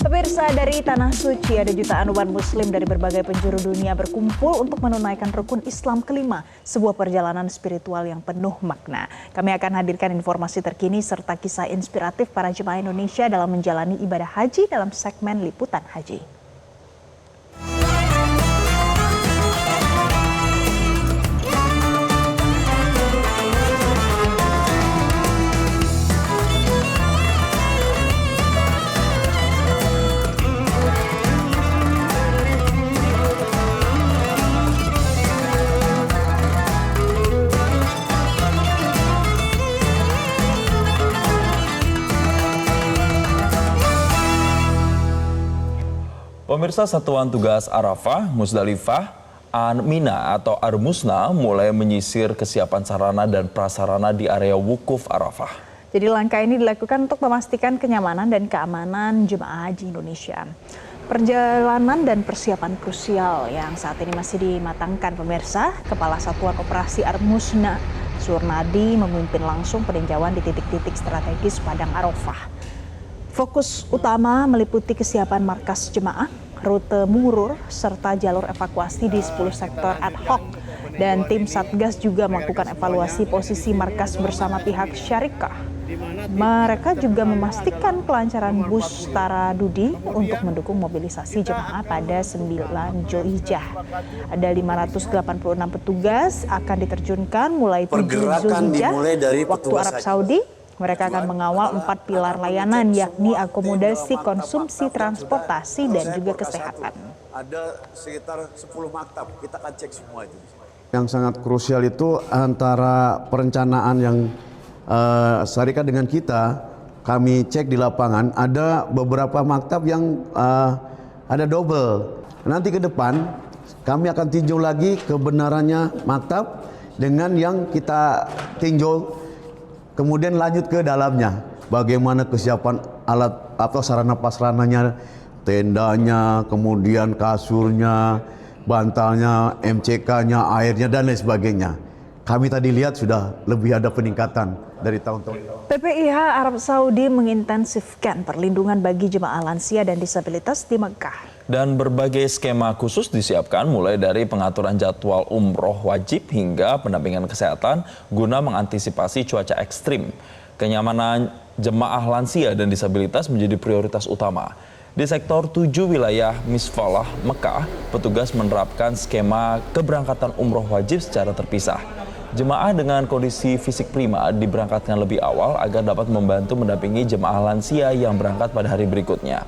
Pemirsa, dari Tanah Suci ada jutaan umat muslim dari berbagai penjuru dunia berkumpul untuk menunaikan rukun Islam kelima, sebuah perjalanan spiritual yang penuh makna. Kami akan hadirkan informasi terkini serta kisah inspiratif para jemaah Indonesia dalam menjalani ibadah haji dalam segmen Liputan Haji. Pemirsa, Satuan Tugas Arafah, Musdalifah, An-Mina atau Ar-Musna mulai menyisir kesiapan sarana dan prasarana di area wukuf Arafah. Jadi langkah ini dilakukan untuk memastikan kenyamanan dan keamanan jemaah haji Indonesia. Perjalanan dan persiapan krusial yang saat ini masih dimatangkan pemirsa. Kepala Satuan Operasi Ar-Musna, Surnadi, memimpin langsung peninjauan di titik-titik strategis Padang Arafah. Fokus utama meliputi kesiapan markas jemaah, rute murur, serta jalur evakuasi di 10 sektor ad hoc. Dan tim Satgas juga melakukan evaluasi posisi markas bersama pihak syarikah. Mereka juga memastikan kelancaran bus Taradudi untuk mendukung mobilisasi jemaah pada 9 Zulhijjah. Ada 586 petugas akan diterjunkan mulai 7 Zulhijjah waktu Arab Saudi. Mereka akan mengawal 4 pilar layanan, yakni akomodasi, konsumsi, transportasi, dan juga kesehatan. Ada sekitar 10 maktab, kita akan cek semua itu. Yang sangat krusial itu antara perencanaan yang syarikat dengan kita, kami cek di lapangan, ada beberapa maktab yang ada double. Nanti ke depan, kami akan tinjau lagi kebenarannya maktab dengan yang kita tinjau. Kemudian lanjut ke dalamnya, bagaimana kesiapan alat atau sarana prasarananya, tendanya, kemudian kasurnya, bantalnya, MCK-nya, airnya, dan lain sebagainya. Kami tadi lihat sudah lebih ada peningkatan dari tahun-tahun. PPIH Arab Saudi mengintensifkan perlindungan bagi jemaah lansia dan disabilitas di Mekah. Dan berbagai skema khusus disiapkan mulai dari pengaturan jadwal umroh wajib hingga pendampingan kesehatan guna mengantisipasi cuaca ekstrim. Kenyamanan jemaah lansia dan disabilitas menjadi prioritas utama. Di sektor 7 wilayah Misfalah, Mekah, petugas menerapkan skema keberangkatan umroh wajib secara terpisah. Jemaah dengan kondisi fisik prima diberangkatkan lebih awal agar dapat membantu mendampingi jemaah lansia yang berangkat pada hari berikutnya.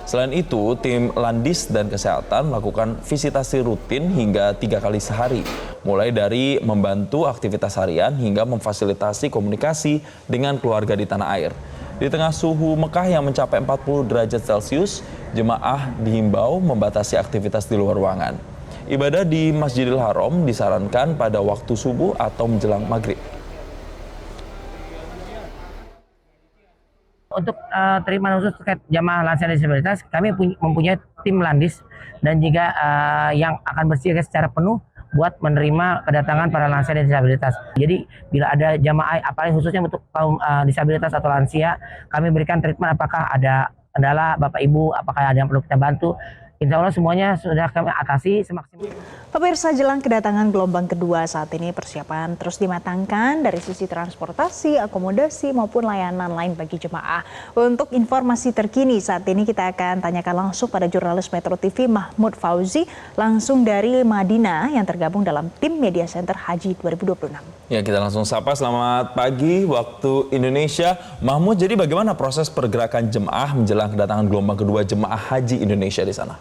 Selain itu, tim Landis dan Kesehatan melakukan visitasi rutin hingga 3 kali sehari, mulai dari membantu aktivitas harian hingga memfasilitasi komunikasi dengan keluarga di tanah air. Di tengah suhu Mekah yang mencapai 40 derajat Celcius, jemaah dihimbau membatasi aktivitas di luar ruangan. Ibadah di Masjidil Haram disarankan pada waktu subuh atau menjelang maghrib. Untuk terima khusus terkait jamaah lansia dan disabilitas, kami mempunyai tim Landis dan juga yang akan bersiaga secara penuh buat menerima kedatangan para lansia dan disabilitas. Jadi bila ada jamaah, apalagi khususnya untuk kaum disabilitas atau lansia, kami berikan treatment apakah ada kendala, Bapak Ibu, apakah ada yang perlu kita bantu. Insya Allah semuanya sudah kami atasi semaksimal. Pemirsa, jelang kedatangan gelombang kedua saat ini persiapan terus dimatangkan dari sisi transportasi, akomodasi maupun layanan lain bagi jemaah. Untuk informasi terkini saat ini kita akan tanyakan langsung pada jurnalis Metro TV Mahmud Fauzi langsung dari Madinah yang tergabung dalam tim Media Center Haji 2026. Ya, kita langsung sapa. Selamat pagi waktu Indonesia. Mahmud, jadi bagaimana proses pergerakan jemaah menjelang kedatangan gelombang kedua jemaah haji Indonesia di sana?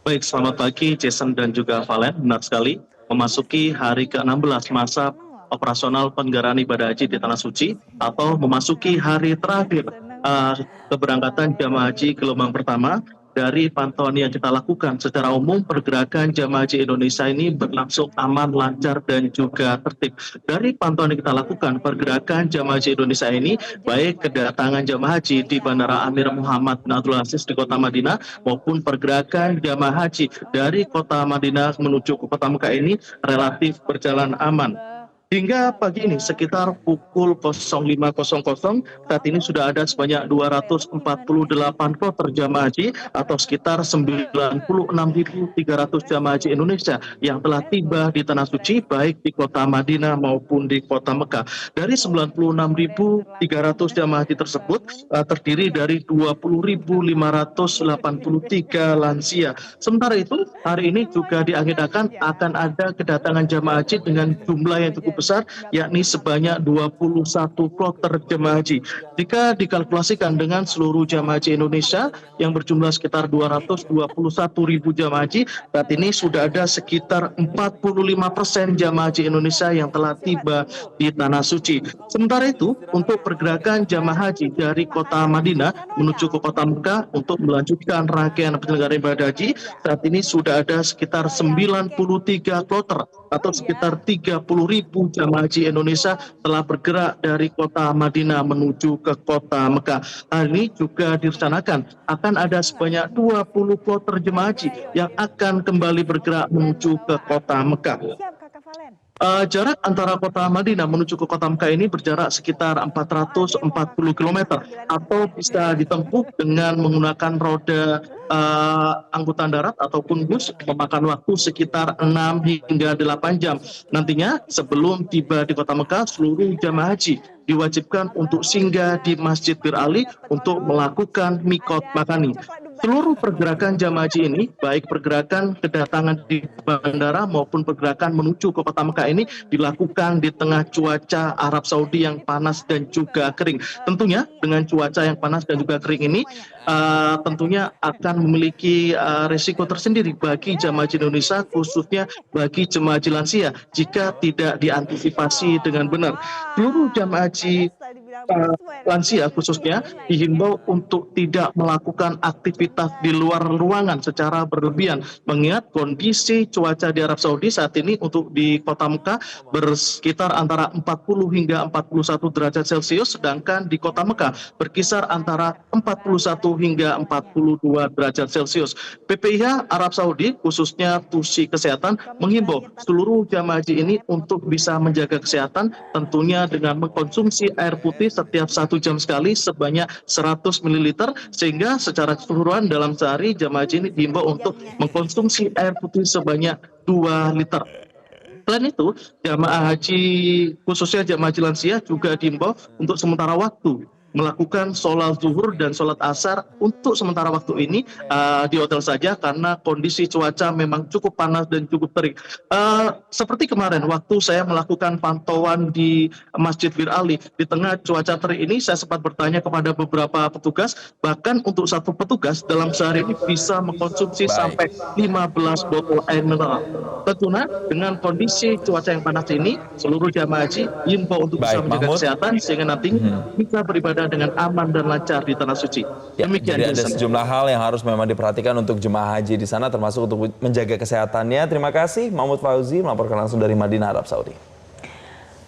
Baik, selamat pagi Jason dan juga Valen. Benar sekali, memasuki hari ke-16 masa operasional penyelenggaraan ibadah haji di Tanah Suci atau memasuki hari terakhir keberangkatan jamaah haji gelombang pertama. Dari pantauan yang kita lakukan secara umum, pergerakan jamaah haji Indonesia ini berlangsung aman, lancar, dan juga tertib. Dari pantauan yang kita lakukan, pergerakan jamaah haji Indonesia ini, baik kedatangan jamaah haji di Bandara Amir Muhammad bin Abdul Aziz di kota Madinah, maupun pergerakan jamaah haji dari kota Madinah menuju ke kota Mekah ini relatif berjalan aman. Hingga pagi ini sekitar pukul 05.00 saat ini sudah ada sebanyak 248 kloter jamaah haji atau sekitar 96.300 jamaah haji Indonesia yang telah tiba di Tanah Suci baik di kota Madinah maupun di kota Mekah. Dari 96.300 jamaah haji tersebut terdiri dari 20.583 lansia. Sementara itu hari ini juga diagendakan akan ada kedatangan jamaah haji dengan jumlah yang cukup besar, yakni sebanyak 21 kloter jemaah haji. Jika dikalkulasikan dengan seluruh jemaah haji Indonesia yang berjumlah sekitar 221.000 jemaah haji, saat ini sudah ada sekitar 45% jemaah haji Indonesia yang telah tiba di Tanah Suci. Sementara itu, untuk pergerakan jemaah haji dari kota Madinah menuju ke kota Mekah untuk melanjutkan rangkaian penyelenggaraan ibadah haji, saat ini sudah ada sekitar 93 kloter atau sekitar 30.000 jamaah haji Indonesia telah bergerak dari kota Madinah menuju ke kota Mekah. Hal ini juga direncanakan akan ada sebanyak 20 kloter jemaah haji yang akan kembali bergerak menuju ke kota Mekah. Jarak antara kota Madinah menuju ke kota Mekah ini berjarak sekitar 440 km atau bisa ditempuh dengan menggunakan roda angkutan darat ataupun bus, memakan waktu sekitar 6 hingga 8 jam. Nantinya sebelum tiba di kota Mekah, seluruh jamaah haji diwajibkan untuk singgah di Masjid Bir Ali untuk melakukan mikot makani. Seluruh pergerakan jamaah haji ini, baik pergerakan kedatangan di bandara maupun pergerakan menuju ke kota Mekah ini dilakukan di tengah cuaca Arab Saudi yang panas dan juga kering. Tentunya dengan cuaca yang panas dan juga kering ini tentunya akan memiliki risiko tersendiri bagi jamaah haji Indonesia, khususnya bagi jemaah haji lansia jika tidak diantisipasi dengan benar. Seluruh jamaah haji lansia khususnya dihimbau untuk tidak melakukan aktivitas di luar ruangan secara berlebihan, mengingat kondisi cuaca di Arab Saudi saat ini untuk di kota Mekah bersekitar antara 40 hingga 41 derajat Celcius, sedangkan di kota Mekah berkisar antara 41 hingga 42 derajat Celcius. PPIH Arab Saudi khususnya Tusi Kesehatan menghimbau seluruh jamaah haji ini untuk bisa menjaga kesehatan, tentunya dengan mengkonsumsi air putih setiap 1 jam sekali sebanyak 100 ml, sehingga secara keseluruhan dalam sehari jamaah haji ini diimbau untuk mengkonsumsi air putih sebanyak 2 liter. Selain itu, jamaah haji khususnya jamaah haji lansia juga diimbau untuk sementara waktu melakukan sholat zuhur dan sholat asar untuk sementara waktu ini di hotel saja karena kondisi cuaca memang cukup panas dan cukup terik. Seperti kemarin waktu saya melakukan pantauan di Masjid Bir Ali, di tengah cuaca terik ini saya sempat bertanya kepada beberapa petugas, bahkan untuk satu petugas dalam sehari ini bisa mengkonsumsi sampai 15 botol air mineral. Tentunya dengan kondisi cuaca yang panas ini, seluruh jamaah haji diimbau untuk bisa menjaga kesehatan sehingga nanti bisa beribadah dengan aman dan lancar di Tanah Suci. Ya, jadi ada sejumlah hal yang harus memang diperhatikan untuk jemaah haji di sana, termasuk untuk menjaga kesehatannya. Terima kasih Mahmud Fauzi melaporkan langsung dari Madinah, Arab Saudi.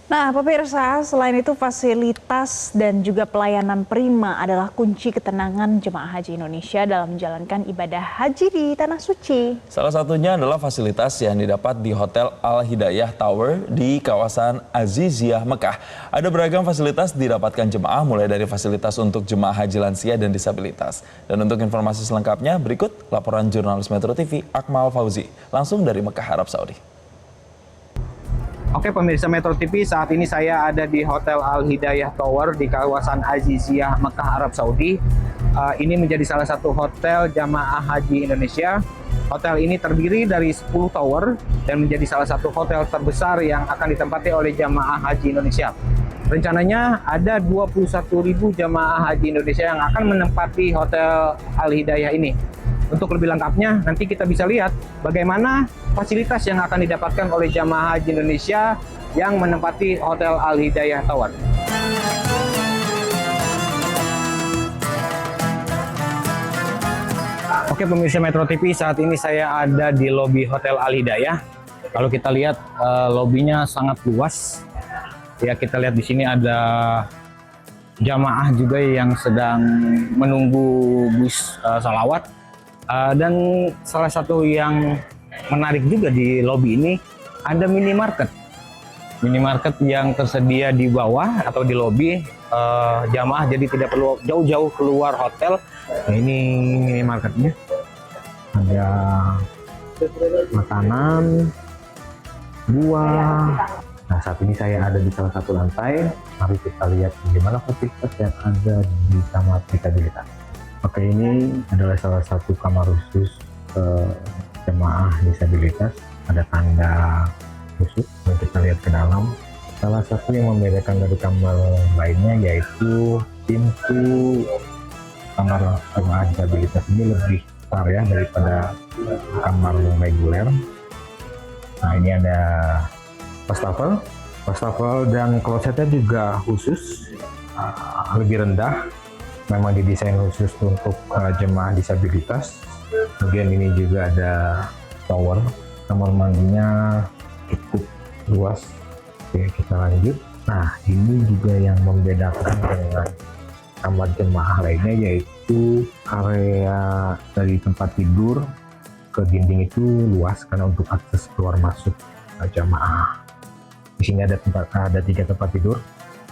Nah, pemirsa, selain itu fasilitas dan juga pelayanan prima adalah kunci ketenangan jemaah haji Indonesia dalam menjalankan ibadah haji di Tanah Suci. Salah satunya adalah fasilitas yang didapat di Hotel Al Hidayah Tower di kawasan Aziziyah Mekah. Ada beragam fasilitas didapatkan jemaah, mulai dari fasilitas untuk jemaah haji lansia dan disabilitas. Dan untuk informasi selengkapnya, berikut laporan jurnalis Metro TV Akmal Fauzi langsung dari Mekah, Arab Saudi. Oke pemirsa Metro TV, saat ini saya ada di Hotel Al Hidayah Tower di kawasan Aziziyah Mekah, Arab Saudi. Ini menjadi salah satu hotel jamaah haji Indonesia. Hotel ini terdiri dari 10 tower dan menjadi salah satu hotel terbesar yang akan ditempati oleh jamaah haji Indonesia. Rencananya ada 21.000 jamaah haji Indonesia yang akan menempati Hotel Al Hidayah ini. Untuk lebih lengkapnya, nanti kita bisa lihat bagaimana fasilitas yang akan didapatkan oleh jamaah haji Indonesia yang menempati Hotel Al Hidayah Tower. Oke pemirsa Metro TV, saat ini saya ada di lobi Hotel Al Hidayah. Kalau kita lihat lobinya sangat luas. Ya, kita lihat di sini ada jamaah juga yang sedang menunggu bus salawat. Dan salah satu yang menarik juga di lobi ini ada minimarket. minimarket yang tersedia di bawah atau di lobi jamaah, jadi tidak perlu jauh-jauh keluar hotel. Nah, ini minimarketnya, ada makanan, buah. Nah, saat ini saya ada di salah satu lantai. Mari kita lihat bagaimana fasilitas yang ada di kamar disabilitas. Oke, ini adalah salah satu kamar khusus jemaah disabilitas. Ada tanda khusus. Mari kita lihat ke dalam. Salah satu yang membedakan dari kamar lainnya yaitu pintu kamar jemaah disabilitas ini lebih besar ya daripada kamar reguler. Nah, ini ada wastafel dan klosetnya juga khusus, lebih rendah. Memang didesain khusus untuk jemaah disabilitas. Kemudian ini juga ada shower, kamar mandinya cukup luas. Oke, kita lanjut. Nah, ini juga yang membedakan dengan kamar jemaah lainnya, yaitu area dari tempat tidur ke dinding itu luas karena untuk akses keluar masuk jemaah. Di sini ada 3 tempat tidur.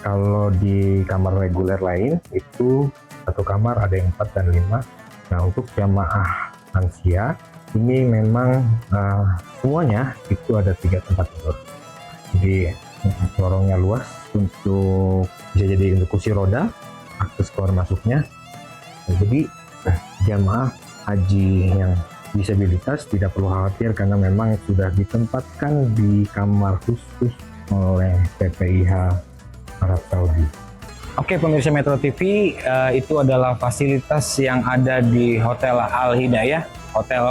Kalau di kamar reguler lain itu satu kamar ada yang 4 dan 5. Nah, untuk jemaah lansia ini memang semuanya itu ada 3 tempat tidur. Jadi lorongnya luas, untuk bisa jadi untuk kursi roda, akses keluar masuknya. Nah, jadi jemaah haji yang disabilitas tidak perlu khawatir karena memang sudah ditempatkan di kamar khusus oleh PPIH Arab Saudi. Oke, pemirsa Metro TV, itu adalah fasilitas yang ada di Hotel Al Hidayah, hotel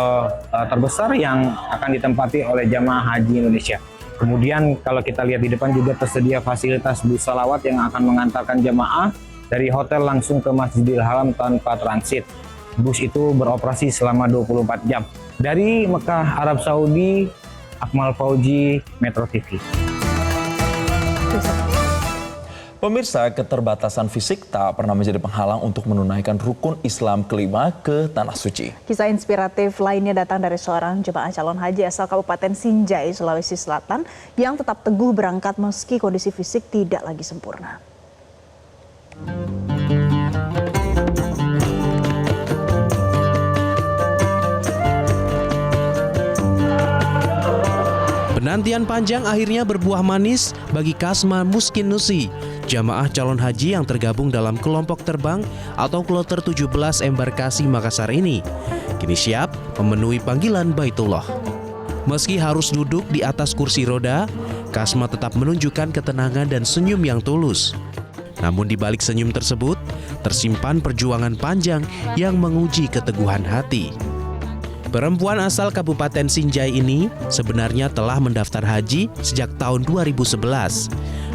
terbesar yang akan ditempati oleh jamaah haji Indonesia. Kemudian kalau kita lihat di depan juga tersedia fasilitas bus salawat yang akan mengantarkan jamaah dari hotel langsung ke Masjidil Haram tanpa transit. Bus itu beroperasi selama 24 jam. Dari Mekah, Arab Saudi, Akmal Fauji, Metro TV. Pemirsa, keterbatasan fisik tak pernah menjadi penghalang untuk menunaikan rukun Islam kelima ke Tanah Suci. Kisah inspiratif lainnya datang dari seorang jemaah calon haji asal Kabupaten Sinjai, Sulawesi Selatan yang tetap teguh berangkat meski kondisi fisik tidak lagi sempurna. Penantian panjang akhirnya berbuah manis bagi Kasma Muskin Nusi, jamaah calon haji yang tergabung dalam kelompok terbang atau kloter 17 embarkasi Makassar ini. Kini siap memenuhi panggilan Baitullah. Meski harus duduk di atas kursi roda, Kasma tetap menunjukkan ketenangan dan senyum yang tulus. Namun di balik senyum tersebut, tersimpan perjuangan panjang yang menguji keteguhan hati. Perempuan asal Kabupaten Sinjai ini sebenarnya telah mendaftar haji sejak tahun 2011.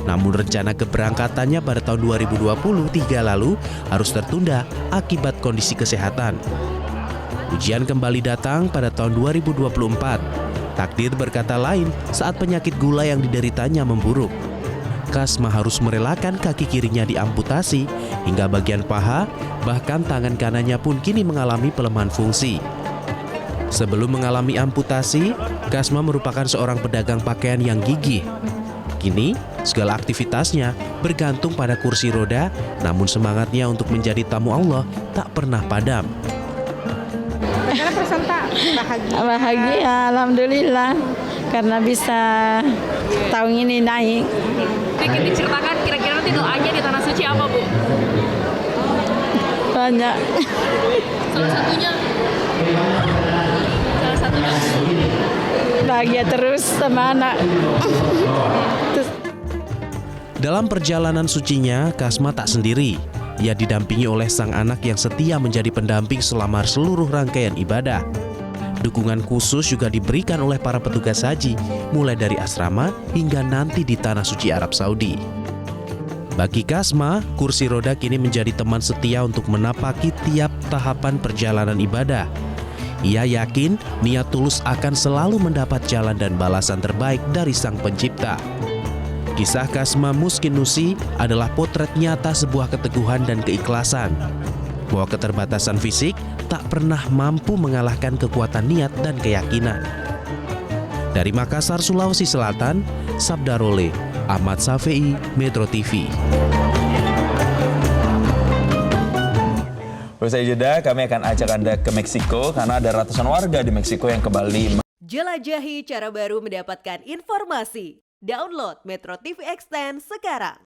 Namun rencana keberangkatannya pada tahun 2023 lalu harus tertunda akibat kondisi kesehatan. Ujian kembali datang pada tahun 2024. Takdir berkata lain saat penyakit gula yang dideritanya memburuk. Kasma harus merelakan kaki kirinya diamputasi hingga bagian paha, bahkan tangan kanannya pun kini mengalami pelemahan fungsi. Sebelum mengalami amputasi, Kasma merupakan seorang pedagang pakaian yang gigih. Kini, segala aktivitasnya bergantung pada kursi roda, namun semangatnya untuk menjadi tamu Allah tak pernah padam. Bagaimana perasaan tak? Bahagia, alhamdulillah, karena bisa tahun ini naik. Bikin diceritakan kira-kira nanti doanya di Tanah Suci apa, Bu? Banyak. Salah satunya bahagia terus sama anak. Dalam perjalanan sucinya, Kasma tak sendiri. Ia didampingi oleh sang anak yang setia menjadi pendamping selama seluruh rangkaian ibadah. Dukungan khusus juga diberikan oleh para petugas haji, mulai dari asrama hingga nanti di Tanah Suci Arab Saudi. Bagi Kasma, kursi roda kini menjadi teman setia untuk menapaki tiap tahapan perjalanan ibadah. Ia yakin niat tulus akan selalu mendapat jalan dan balasan terbaik dari Sang Pencipta. Kisah Kasma Muskin Nusi adalah potret nyata sebuah keteguhan dan keikhlasan. Bahwa keterbatasan fisik tak pernah mampu mengalahkan kekuatan niat dan keyakinan. Dari Makassar, Sulawesi Selatan, Sabda Role, Ahmad Safei, Metro TV. Usai jeda, kami akan ajak Anda ke Meksiko karena ada ratusan warga di Meksiko yang kembali jelajahi cara baru mendapatkan informasi. Download Metro TV Extend sekarang.